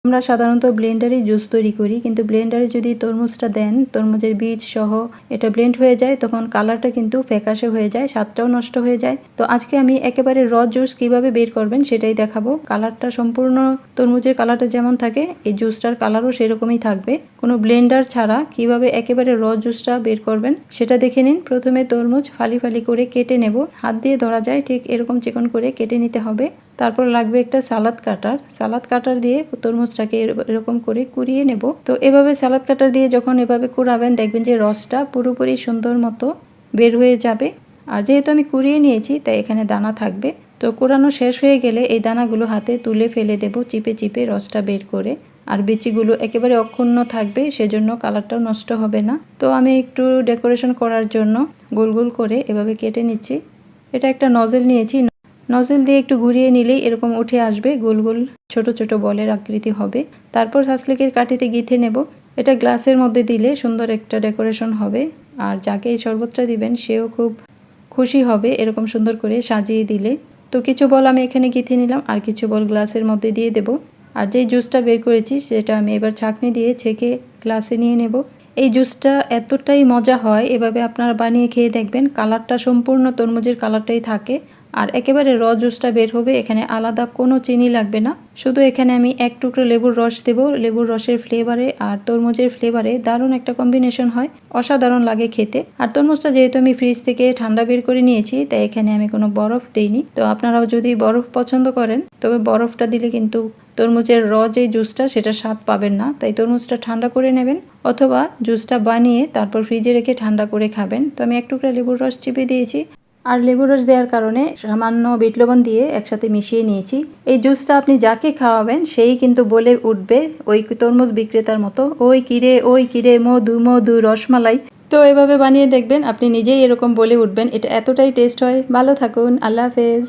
আমরা সাধারণত ব্লেন্ডারে জুস তৈরি করি, কিন্তু ব্লেন্ডারে যদি তরমুজটা দেন, তরমুজের বীজ সহ এটা ব্লেন্ড হয়ে যায়, তখন কালারটা কিন্তু ফ্যাকাশে হয়ে যায়, স্বাদটাও নষ্ট হয়ে যায়। তো আজকে আমি একেবারে র জুস কিভাবে বের করবেন সেটাই দেখাবো। কালারটা সম্পূর্ণ তরমুজের কালারটা যেমন থাকে, এই জুসটার কালারও সেরকমই থাকবে। কোনো ব্লেন্ডার ছাড়া কিভাবে একেবারে র জুসটা বের করবেন সেটা দেখে নিন। প্রথমে তরমুজ ফালি ফালি করে কেটে নেব, হাত দিয়ে ধরা যায় ঠিক এরকম চিকন করে কেটে নিতে হবে। তারপর লাগবে একটা সালাদ কাটার দিয়ে তরমুজটাকে এরকম করে কুড়িয়ে নেব। তো এভাবে সালাদ কাটার দিয়ে যখন এভাবে কুড়াবেন, দেখবেন যে রসটা পুরোপুরি সুন্দর মতো বের হয়ে যাবে। আর যেহেতু আমি কুড়িয়ে নিয়েছি, তাই এখানে দানা থাকবে। তো কুড়ানো শেষ হয়ে গেলে এই দানাগুলো হাতে তুলে ফেলে দেব, চিপে চিপে রসটা বের করে। আর বিচিগুলো একেবারে অক্ষুণ্ণ থাকবে, সেজন্য কালারটাও নষ্ট হবে না। তো আমি একটু ডেকোরেশন করার জন্য গোল গোল করে এভাবে কেটে নিচ্ছি। এটা একটা নজেল নিয়েছি, নজল দিয়ে একটু ঘুরিয়ে নিলেই এরকম উঠে আসবে, গোল গোল ছোট ছোট বলের আকৃতি হবে। তারপর সাসলিকের কাঠিতে গিঁথে নেব। এটা গ্লাসের মধ্যে দিলে সুন্দর একটা ডেকোরেশন হবে, আর যাকে এই শরবতটা দিবেন সেও খুব খুশি হবে এরকম সুন্দর করে সাজিয়ে দিলে। তো কিছু বল আমি এখানে গিঁথে নিলাম, আর কিছু বল গ্লাসের মধ্যে দিয়ে দেব। আর যেই জুসটা বের করেছি সেটা আমি এবার ছাঁকনি দিয়ে ছেঁকে গ্লাসে নিয়ে নেব। এই জুসটা এতটাই মজা হয়, এভাবে আপনারা বানিয়ে খেয়ে দেখবেন। কালারটা সম্পূর্ণ তরমুজের কালারটাই থাকে, আর একেবারে র জুসটা বের হবে। এখানে আলাদা কোনো চিনি লাগবে না, শুধু এখানে আমি এক টুকরো লেবুর রস দেব। লেবুর রসের ফ্লেভারে আর তরমুজের ফ্লেভারে দারুণ একটা কম্বিনেশন হয়, অসাধারণ লাগে খেতে। আর তরমুজটা যেহেতু আমি ফ্রিজ থেকে ঠান্ডা বের করে নিয়েছি, তাই এখানে আমি কোনো বরফ দিইনি। তো আপনারাও যদি বরফ পছন্দ করেন, তবে বরফটা দিলে কিন্তু তরমুজের র যে জুসটা সেটা স্বাদ পাবেন না। তাই তরমুজটা ঠান্ডা করে নেবেন, অথবা জুসটা বানিয়ে তারপর ফ্রিজে রেখে ঠান্ডা করে খাবেন। তো আমি এক টুকরা লেবুর রস চিপে দিয়েছি, আর লেবুর রস দেওয়ার কারণে সামান্য বিট লবণ দিয়ে একসাথে মিশিয়ে নিয়েছি। এই জুসটা আপনি যাকে খাওয়াবেন সেই কিন্তু বলে উঠবে ওই তরমুজ বিক্রেতার মতো, ওই কিরে মধু মধু রসমালাই। তো এভাবে বানিয়ে দেখবেন, আপনি নিজেই এরকম বলে উঠবেন। এটা এতটাই টেস্ট হয়। ভালো থাকুন, আল্লাহ হাফেজ।